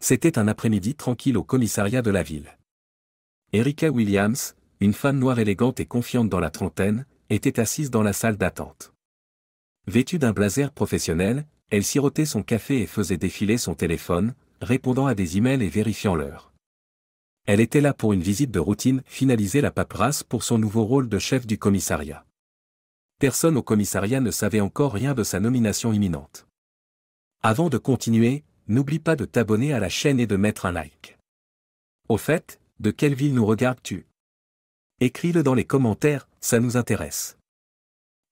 C'était un après-midi tranquille au commissariat de la ville. Erika Williams, une femme noire élégante et confiante dans la trentaine, était assise dans la salle d'attente. Vêtue d'un blazer professionnel, elle sirotait son café et faisait défiler son téléphone, répondant à des emails et vérifiant l'heure. Elle était là pour une visite de routine, finaliser la paperasse pour son nouveau rôle de chef du commissariat. Personne au commissariat ne savait encore rien de sa nomination imminente. Avant de continuer, n'oublie pas de t'abonner à la chaîne et de mettre un like. Au fait, de quelle ville nous regardes-tu? Écris-le dans les commentaires, ça nous intéresse.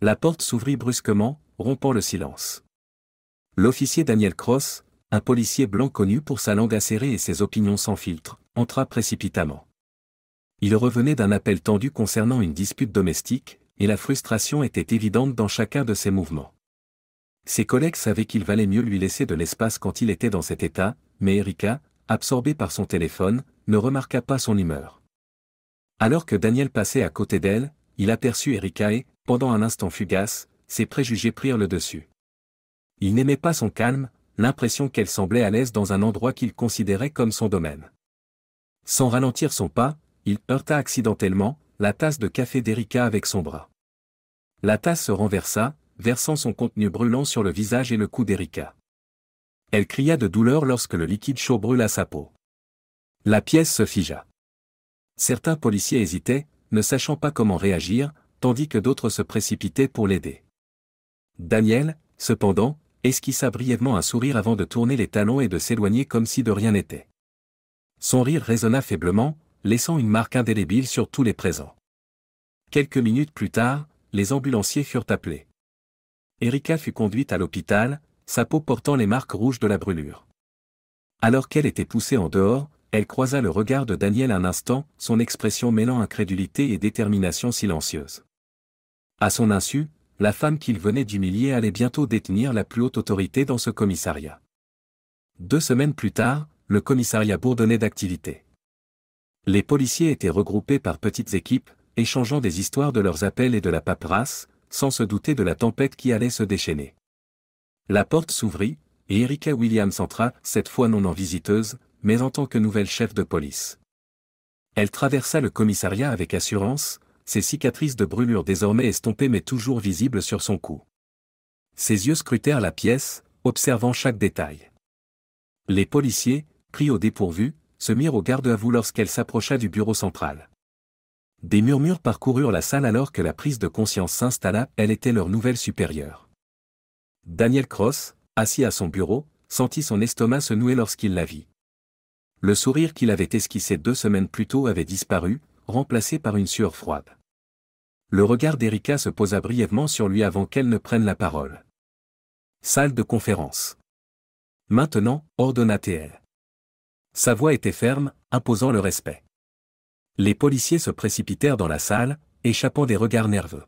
La porte s'ouvrit brusquement, rompant le silence. L'officier Daniel Cross, un policier blanc connu pour sa langue acérée et ses opinions sans filtre, entra précipitamment. Il revenait d'un appel tendu concernant une dispute domestique, et la frustration était évidente dans chacun de ses mouvements. Ses collègues savaient qu'il valait mieux lui laisser de l'espace quand il était dans cet état, mais Erika, absorbée par son téléphone, ne remarqua pas son humeur. Alors que Daniel passait à côté d'elle, il aperçut Erika et, pendant un instant fugace, ses préjugés prirent le dessus. Il n'aimait pas son calme, l'impression qu'elle semblait à l'aise dans un endroit qu'il considérait comme son domaine. Sans ralentir son pas, il heurta accidentellement la tasse de café d'Erika avec son bras. La tasse se renversa, versant son contenu brûlant sur le visage et le cou d'Erika. Elle cria de douleur lorsque le liquide chaud brûla sa peau. La pièce se figea. Certains policiers hésitaient, ne sachant pas comment réagir, tandis que d'autres se précipitaient pour l'aider. Daniel, cependant, esquissa brièvement un sourire avant de tourner les talons et de s'éloigner comme si de rien n'était. Son rire résonna faiblement, laissant une marque indélébile sur tous les présents. Quelques minutes plus tard, les ambulanciers furent appelés. Erika fut conduite à l'hôpital, sa peau portant les marques rouges de la brûlure. Alors qu'elle était poussée en dehors, elle croisa le regard de Daniel un instant, son expression mêlant incrédulité et détermination silencieuse. À son insu, la femme qu'il venait d'humilier allait bientôt détenir la plus haute autorité dans ce commissariat. 2 semaines plus tard, le commissariat bourdonnait d'activité. Les policiers étaient regroupés par petites équipes, échangeant des histoires de leurs appels et de la paperasse, sans se douter de la tempête qui allait se déchaîner. La porte s'ouvrit, et Erika Williams entra, cette fois non en visiteuse, mais en tant que nouvelle chef de police. Elle traversa le commissariat avec assurance, ses cicatrices de brûlure désormais estompées mais toujours visibles sur son cou. Ses yeux scrutèrent la pièce, observant chaque détail. Les policiers, pris au dépourvu, se mirent au garde-à-vous lorsqu'elle s'approcha du bureau central. Des murmures parcoururent la salle alors que la prise de conscience s'installa, elle était leur nouvelle supérieure. Daniel Cross, assis à son bureau, sentit son estomac se nouer lorsqu'il la vit. Le sourire qu'il avait esquissé 2 semaines plus tôt avait disparu, remplacé par une sueur froide. Le regard d'Erika se posa brièvement sur lui avant qu'elle ne prenne la parole. Salle de conférence. Maintenant, ordonna-t-elle. Sa voix était ferme, imposant le respect. Les policiers se précipitèrent dans la salle, échappant des regards nerveux.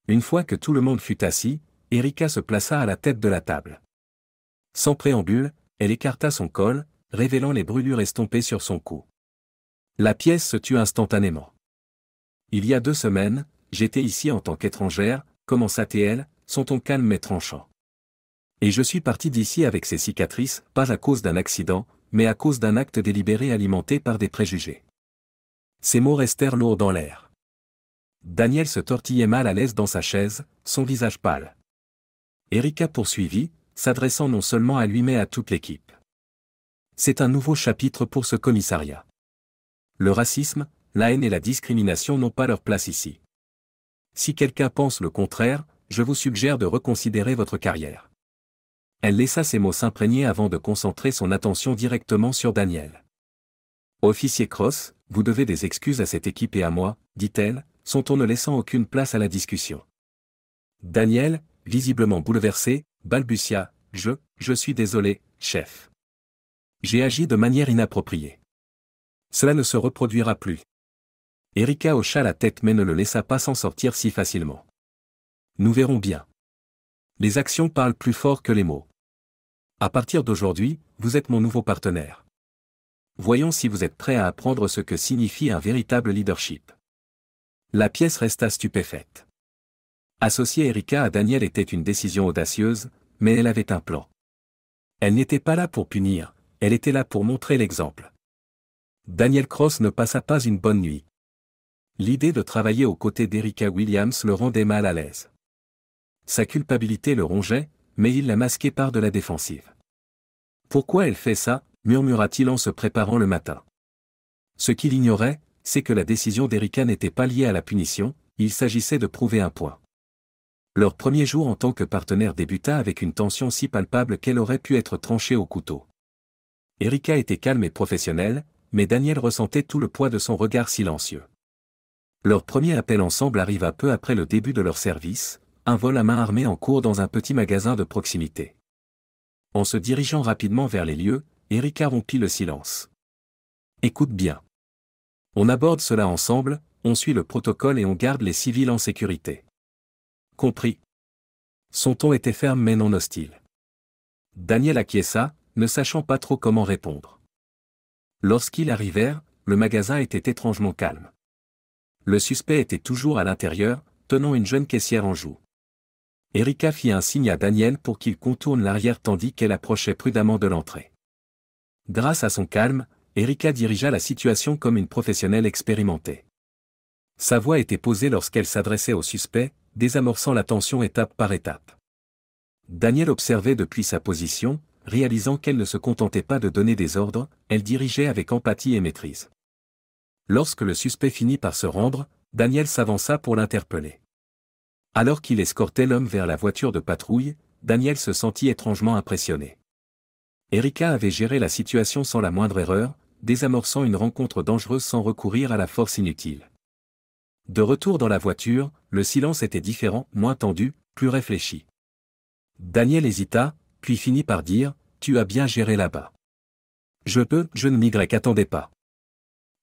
Une fois que tout le monde fut assis, Erika se plaça à la tête de la table. Sans préambule, elle écarta son col, révélant les brûlures estompées sur son cou. La pièce se tut instantanément. Il y a 2 semaines, j'étais ici en tant qu'étrangère, commença-t-elle, son ton calme mais tranchant. Et je suis parti d'ici avec ces cicatrices, pas à cause d'un accident, mais à cause d'un acte délibéré alimenté par des préjugés. Ces mots restèrent lourds dans l'air. Daniel se tortillait mal à l'aise dans sa chaise, son visage pâle. Erika poursuivit, s'adressant non seulement à lui mais à toute l'équipe. C'est un nouveau chapitre pour ce commissariat. Le racisme, la haine et la discrimination n'ont pas leur place ici. Si quelqu'un pense le contraire, je vous suggère de reconsidérer votre carrière. Elle laissa ces mots s'imprégner avant de concentrer son attention directement sur Daniel. Officier Cross, vous devez des excuses à cette équipe et à moi, dit-elle, son ton ne laissant aucune place à la discussion. Daniel, visiblement bouleversé, balbutia, je suis désolé, chef. J'ai agi de manière inappropriée. Cela ne se reproduira plus. Erika hocha la tête mais ne le laissa pas s'en sortir si facilement. Nous verrons bien. Les actions parlent plus fort que les mots. À partir d'aujourd'hui, vous êtes mon nouveau partenaire. Voyons si vous êtes prêt à apprendre ce que signifie un véritable leadership. La pièce resta stupéfaite. Associer Erika à Daniel était une décision audacieuse, mais elle avait un plan. Elle n'était pas là pour punir, elle était là pour montrer l'exemple. Daniel Cross ne passa pas une bonne nuit. L'idée de travailler aux côtés d'Erika Williams le rendait mal à l'aise. Sa culpabilité le rongeait, mais il la masquait par de la défensive. « Pourquoi elle fait ça ?» murmura-t-il en se préparant le matin. Ce qu'il ignorait, c'est que la décision d'Erika n'était pas liée à la punition, il s'agissait de prouver un point. Leur premier jour en tant que partenaire débuta avec une tension si palpable qu'elle aurait pu être tranchée au couteau. Erika était calme et professionnelle, mais Daniel ressentait tout le poids de son regard silencieux. Leur premier appel ensemble arriva peu après le début de leur service, un vol à main armée en cours dans un petit magasin de proximité. En se dirigeant rapidement vers les lieux, Erika rompit le silence. « Écoute bien. On aborde cela ensemble, on suit le protocole et on garde les civils en sécurité. » Compris. Son ton était ferme mais non hostile. Daniel acquiesça, ne sachant pas trop comment répondre. Lorsqu'ils arrivèrent, le magasin était étrangement calme. Le suspect était toujours à l'intérieur, tenant une jeune caissière en joue. Erika fit un signe à Daniel pour qu'il contourne l'arrière tandis qu'elle approchait prudemment de l'entrée. Grâce à son calme, Erika dirigea la situation comme une professionnelle expérimentée. Sa voix était posée lorsqu'elle s'adressait au suspect, désamorçant la tension étape par étape. Daniel observait depuis sa position, réalisant qu'elle ne se contentait pas de donner des ordres, elle dirigeait avec empathie et maîtrise. Lorsque le suspect finit par se rendre, Daniel s'avança pour l'interpeller. Alors qu'il escortait l'homme vers la voiture de patrouille, Daniel se sentit étrangement impressionné. Erika avait géré la situation sans la moindre erreur, désamorçant une rencontre dangereuse sans recourir à la force inutile. De retour dans la voiture, le silence était différent, moins tendu, plus réfléchi. Daniel hésita, puis finit par dire « Tu as bien géré là-bas. »« Je ne m'y attendais pas. »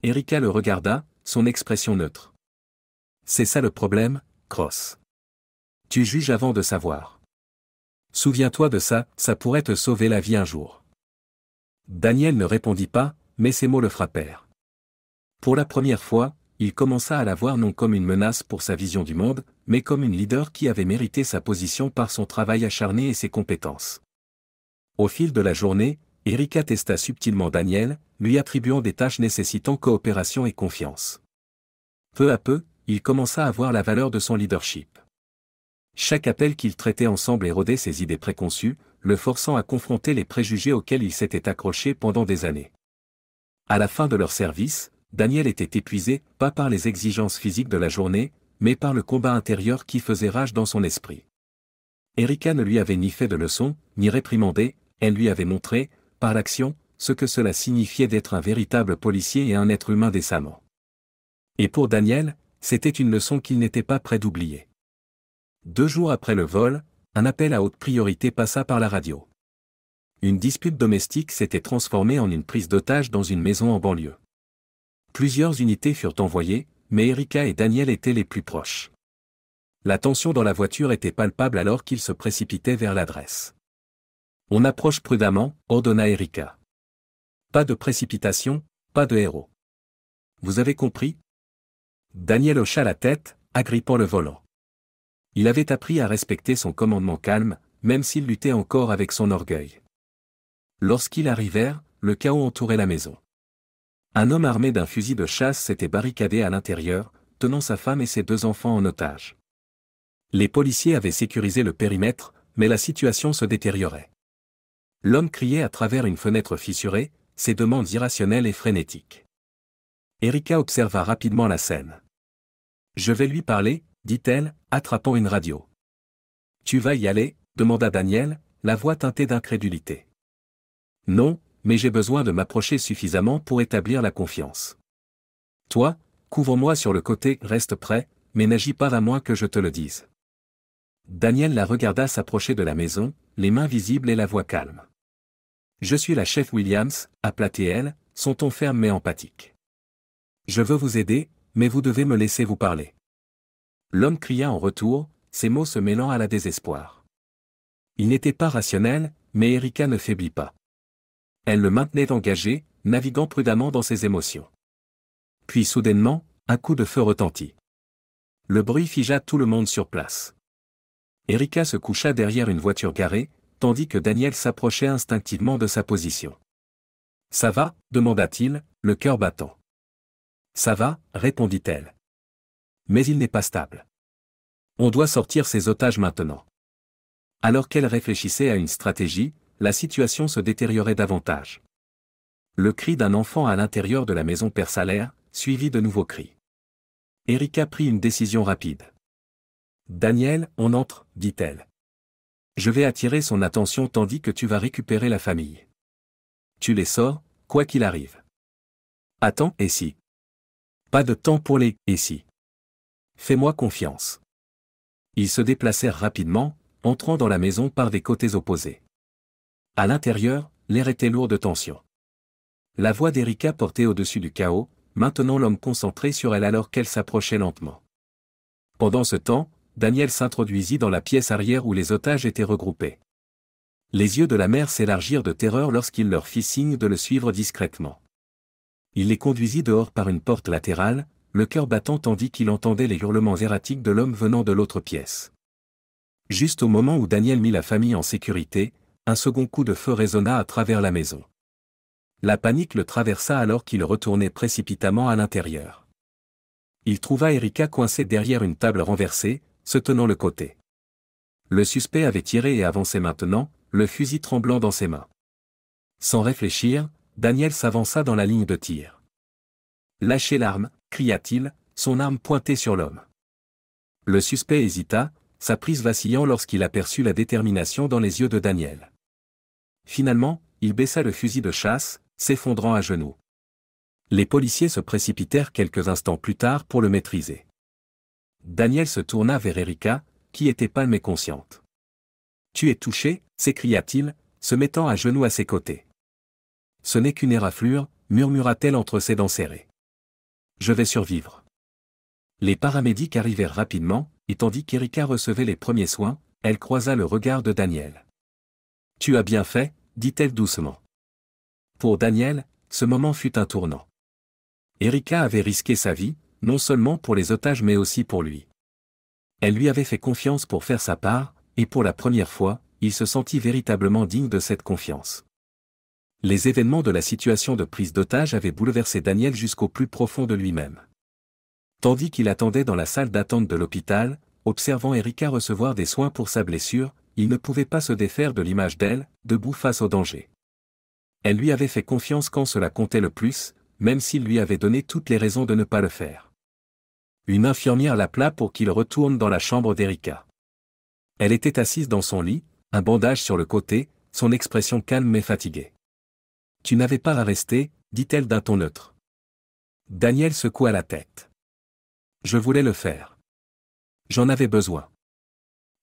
Erika le regarda, son expression neutre. « C'est ça le problème, Cross. Tu juges avant de savoir. Souviens-toi de ça, ça pourrait te sauver la vie un jour. » Daniel ne répondit pas, mais ses mots le frappèrent. Pour la première fois, il commença à la voir non comme une menace pour sa vision du monde, mais comme une leader qui avait mérité sa position par son travail acharné et ses compétences. Au fil de la journée, Erika testa subtilement Daniel, lui attribuant des tâches nécessitant coopération et confiance. Peu à peu, il commença à voir la valeur de son leadership. Chaque appel qu'ils traitaient ensemble érodait ses idées préconçues, le forçant à confronter les préjugés auxquels il s'était accroché pendant des années. À la fin de leur service, Daniel était épuisé, pas par les exigences physiques de la journée, mais par le combat intérieur qui faisait rage dans son esprit. Erika ne lui avait ni fait de leçon, ni réprimandé, elle lui avait montré, par l'action, ce que cela signifiait d'être un véritable policier et un être humain décemment. Et pour Daniel, c'était une leçon qu'il n'était pas prêt d'oublier. 2 jours après le vol, un appel à haute priorité passa par la radio. Une dispute domestique s'était transformée en une prise d'otage dans une maison en banlieue. Plusieurs unités furent envoyées, mais Erika et Daniel étaient les plus proches. La tension dans la voiture était palpable alors qu'ils se précipitaient vers l'adresse. « On approche prudemment », ordonna Erika. « Pas de précipitation, pas de héros. Vous avez compris ?» Daniel hocha la tête, agrippant le volant. Il avait appris à respecter son commandement calme, même s'il luttait encore avec son orgueil. Lorsqu'ils arrivèrent, le chaos entourait la maison. Un homme armé d'un fusil de chasse s'était barricadé à l'intérieur, tenant sa femme et ses 2 enfants en otage. Les policiers avaient sécurisé le périmètre, mais la situation se détériorait. L'homme criait à travers une fenêtre fissurée, ses demandes irrationnelles et frénétiques. Erika observa rapidement la scène. « Je vais lui parler », dit-elle, attrapant une radio. « Tu vas y aller ?» demanda Daniel, la voix teintée d'incrédulité. « Non, mais j'ai besoin de m'approcher suffisamment pour établir la confiance. Toi, couvre-moi sur le côté, reste prêt, mais n'agis pas à moins que je te le dise. » Daniel la regarda s'approcher de la maison, les mains visibles et la voix calme. « Je suis la chef Williams, » aplatait-elle, son ton ferme mais empathique. « Je veux vous aider, mais vous devez me laisser vous parler. » L'homme cria en retour, ses mots se mêlant à la désespoir. Il n'était pas rationnel, mais Erika ne faiblit pas. Elle le maintenait engagé, naviguant prudemment dans ses émotions. Puis soudainement, un coup de feu retentit. Le bruit figea tout le monde sur place. Erika se coucha derrière une voiture garée, tandis que Daniel s'approchait instinctivement de sa position. Ça va, demanda-t-il, le cœur battant. Ça va, répondit-elle. Mais il n'est pas stable. On doit sortir ces otages maintenant. Alors qu'elle réfléchissait à une stratégie, la situation se détériorait davantage. Le cri d'un enfant à l'intérieur de la maison perça l'air, suivi de nouveaux cris. Erika prit une décision rapide. Daniel, on entre, dit-elle. Je vais attirer son attention tandis que tu vas récupérer la famille. Tu les sors, quoi qu'il arrive. Attends, et si? Pas de temps pour les « et si ». Fais-moi confiance. Ils se déplacèrent rapidement, entrant dans la maison par des côtés opposés. À l'intérieur, l'air était lourd de tension. La voix d'Erika portait au-dessus du chaos, maintenant l'homme concentré sur elle alors qu'elle s'approchait lentement. Pendant ce temps, Daniel s'introduisit dans la pièce arrière où les otages étaient regroupés. Les yeux de la mère s'élargirent de terreur lorsqu'il leur fit signe de le suivre discrètement. Il les conduisit dehors par une porte latérale, le cœur battant tandis qu'il entendait les hurlements erratiques de l'homme venant de l'autre pièce. Juste au moment où Daniel mit la famille en sécurité, un second coup de feu résonna à travers la maison. La panique le traversa alors qu'il retournait précipitamment à l'intérieur. Il trouva Erika coincée derrière une table renversée, se tenant le côté. Le suspect avait tiré et avançait maintenant, le fusil tremblant dans ses mains. Sans réfléchir, Daniel s'avança dans la ligne de tir. « Lâchez l'arme !» cria-t-il, son arme pointée sur l'homme. Le suspect hésita, sa prise vacillant lorsqu'il aperçut la détermination dans les yeux de Daniel. Finalement, il baissa le fusil de chasse, s'effondrant à genoux. Les policiers se précipitèrent quelques instants plus tard pour le maîtriser. Daniel se tourna vers Erika, qui était pâle mais consciente. « Tu es touché ?» s'écria-t-il, se mettant à genoux à ses côtés. « Ce n'est qu'une éraflure » murmura-t-elle entre ses dents serrées. « Je vais survivre. » Les paramédics arrivèrent rapidement, et tandis qu'Erika recevait les premiers soins, elle croisa le regard de Daniel. « Tu as bien fait » dit-elle doucement. Pour Daniel, ce moment fut un tournant. Erika avait risqué sa vie, non seulement pour les otages mais aussi pour lui. Elle lui avait fait confiance pour faire sa part, et pour la première fois, il se sentit véritablement digne de cette confiance. Les événements de la situation de prise d'otage avaient bouleversé Daniel jusqu'au plus profond de lui-même. Tandis qu'il attendait dans la salle d'attente de l'hôpital, observant Erika recevoir des soins pour sa blessure, il ne pouvait pas se défaire de l'image d'elle, debout face au danger. Elle lui avait fait confiance quand cela comptait le plus, même s'il lui avait donné toutes les raisons de ne pas le faire. Une infirmière l'appela pour qu'il retourne dans la chambre d'Erika. Elle était assise dans son lit, un bandage sur le côté, son expression calme mais fatiguée. « Tu n'avais pas à rester » dit-elle d'un ton neutre. Daniel secoua la tête. « Je voulais le faire. J'en avais besoin. »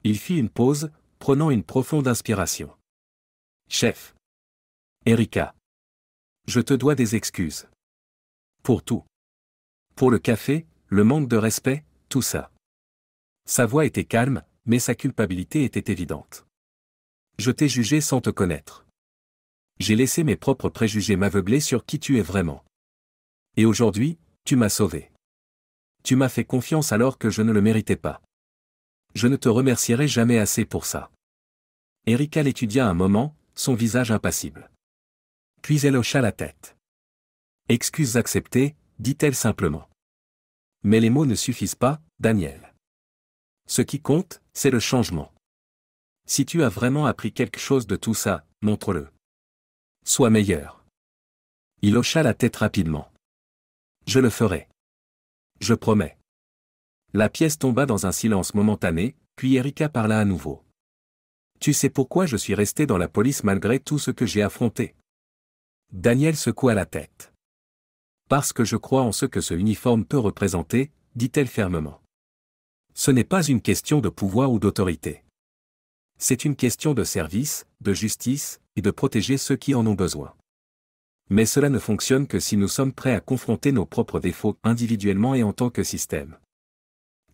Il fit une pause, prenant une profonde inspiration. « Chef. Erika. Je te dois des excuses. Pour tout. Pour le café, le manque de respect, tout ça. » Sa voix était calme, mais sa culpabilité était évidente. « Je t'ai jugé sans te connaître. J'ai laissé mes propres préjugés m'aveugler sur qui tu es vraiment. Et aujourd'hui, tu m'as sauvé. Tu m'as fait confiance alors que je ne le méritais pas. Je ne te remercierai jamais assez pour ça. » Erika l'étudia un moment, son visage impassible. Puis elle hocha la tête. « Excuses acceptées » dit-elle simplement. « Mais les mots ne suffisent pas, Daniel. Ce qui compte, c'est le changement. Si tu as vraiment appris quelque chose de tout ça, montre-le. Sois meilleur. » Il hocha la tête rapidement. « Je le ferai. Je promets. » La pièce tomba dans un silence momentané, puis Erika parla à nouveau. « Tu sais pourquoi je suis resté dans la police malgré tout ce que j'ai affronté ?» Daniel secoua la tête. « Parce que je crois en ce que ce uniforme peut représenter, » dit-elle fermement. « Ce n'est pas une question de pouvoir ou d'autorité. C'est une question de service, de justice, et de protéger ceux qui en ont besoin. Mais cela ne fonctionne que si nous sommes prêts à confronter nos propres défauts individuellement et en tant que système.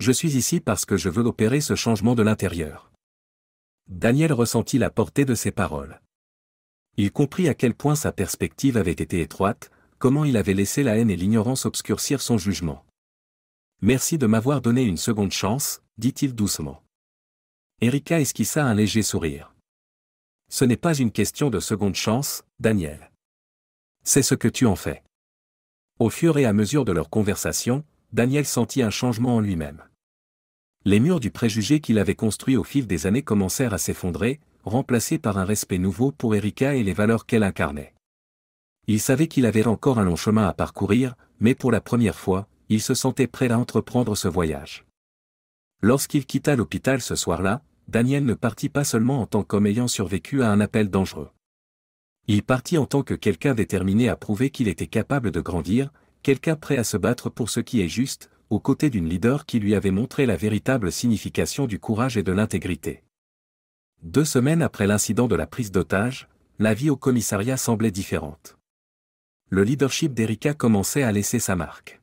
Je suis ici parce que je veux opérer ce changement de l'intérieur. » Daniel ressentit la portée de ces paroles. Il comprit à quel point sa perspective avait été étroite, comment il avait laissé la haine et l'ignorance obscurcir son jugement. « Merci de m'avoir donné une seconde chance, » dit-il doucement. Erika esquissa un léger sourire. « Ce n'est pas une question de seconde chance, Daniel. C'est ce que tu en fais. Au fur et à mesure de leur conversation, Daniel sentit un changement en lui-même. Les murs du préjugé qu'il avait construits au fil des années commencèrent à s'effondrer, remplacés par un respect nouveau pour Erika et les valeurs qu'elle incarnait. Il savait qu'il avait encore un long chemin à parcourir, mais pour la première fois, il se sentait prêt à entreprendre ce voyage. Lorsqu'il quitta l'hôpital ce soir-là, Daniel ne partit pas seulement en tant qu'homme ayant survécu à un appel dangereux. Il partit en tant que quelqu'un déterminé à prouver qu'il était capable de grandir, quelqu'un prêt à se battre pour ce qui est juste, aux côtés d'une leader qui lui avait montré la véritable signification du courage et de l'intégrité. 2 semaines après l'incident de la prise d'otage, la vie au commissariat semblait différente. Le leadership d'Erika commençait à laisser sa marque.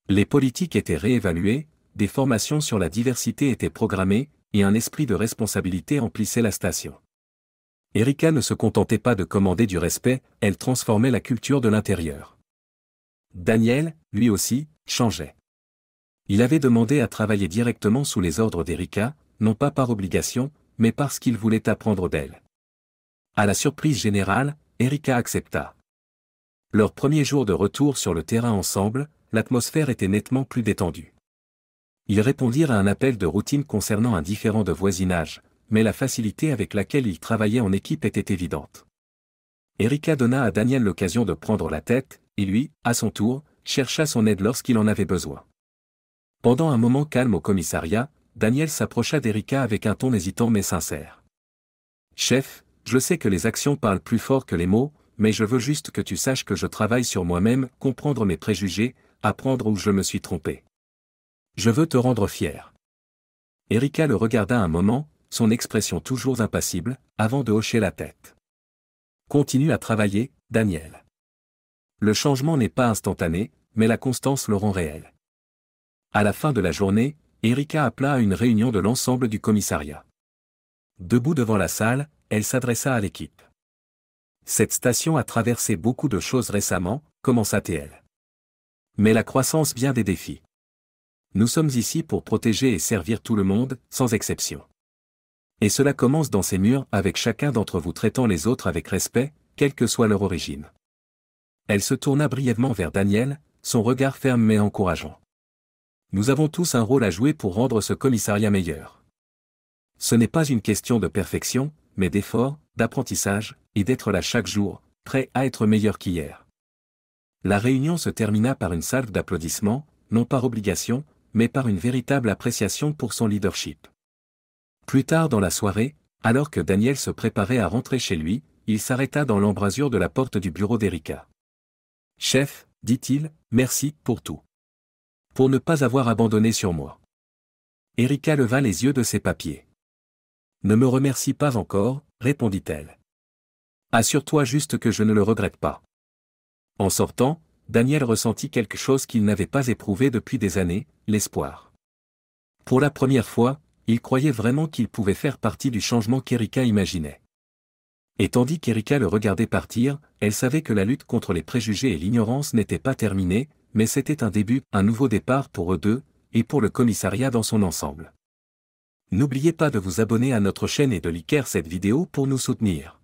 Les politiques étaient réévaluées, des formations sur la diversité étaient programmées, et un esprit de responsabilité emplissait la station. Erika ne se contentait pas de commander du respect, elle transformait la culture de l'intérieur. Daniel, lui aussi, changeait. Il avait demandé à travailler directement sous les ordres d'Erika, non pas par obligation, mais parce qu'il voulait apprendre d'elle. À la surprise générale, Erika accepta. Leur premier jour de retour sur le terrain ensemble, l'atmosphère était nettement plus détendue. Ils répondirent à un appel de routine concernant un différend de voisinage, mais la facilité avec laquelle ils travaillaient en équipe était évidente. Erika donna à Daniel l'occasion de prendre la tête, et lui, à son tour, chercha son aide lorsqu'il en avait besoin. Pendant un moment calme au commissariat, Daniel s'approcha d'Erika avec un ton hésitant mais sincère. « Chef, je sais que les actions parlent plus fort que les mots, mais je veux juste que tu saches que je travaille sur moi-même, comprendre mes préjugés, apprendre où je me suis trompé. Je veux te rendre fier. » Erika le regarda un moment, son expression toujours impassible, avant de hocher la tête. « Continue à travailler, Daniel. Le changement n'est pas instantané, mais la constance le rend réel. » À la fin de la journée, Erika appela à une réunion de l'ensemble du commissariat. Debout devant la salle, elle s'adressa à l'équipe. « Cette station a traversé beaucoup de choses récemment, commença-t-elle. Mais la croissance vient des défis. Nous sommes ici pour protéger et servir tout le monde, sans exception. Et cela commence dans ces murs, avec chacun d'entre vous traitant les autres avec respect, quelle que soit leur origine. » Elle se tourna brièvement vers Daniel, son regard ferme mais encourageant. « Nous avons tous un rôle à jouer pour rendre ce commissariat meilleur. Ce n'est pas une question de perfection, mais d'effort, d'apprentissage, et d'être là chaque jour, prêt à être meilleur qu'hier. » La réunion se termina par une salve d'applaudissements, non par obligation, mais par une véritable appréciation pour son leadership. Plus tard dans la soirée, alors que Daniel se préparait à rentrer chez lui, il s'arrêta dans l'embrasure de la porte du bureau d'Erika. « Chef, dit-il, merci pour tout. Pour ne pas avoir abandonné sur moi. » Erika leva les yeux de ses papiers. « Ne me remercie pas encore, répondit-elle. Assure-toi juste que je ne le regrette pas. » En sortant, Daniel ressentit quelque chose qu'il n'avait pas éprouvé depuis des années, l'espoir. Pour la première fois, il croyait vraiment qu'il pouvait faire partie du changement qu'Erika imaginait. Et tandis qu'Erika le regardait partir, elle savait que la lutte contre les préjugés et l'ignorance n'était pas terminée, mais c'était un début, un nouveau départ pour eux deux, et pour le commissariat dans son ensemble. N'oubliez pas de vous abonner à notre chaîne et de liker cette vidéo pour nous soutenir.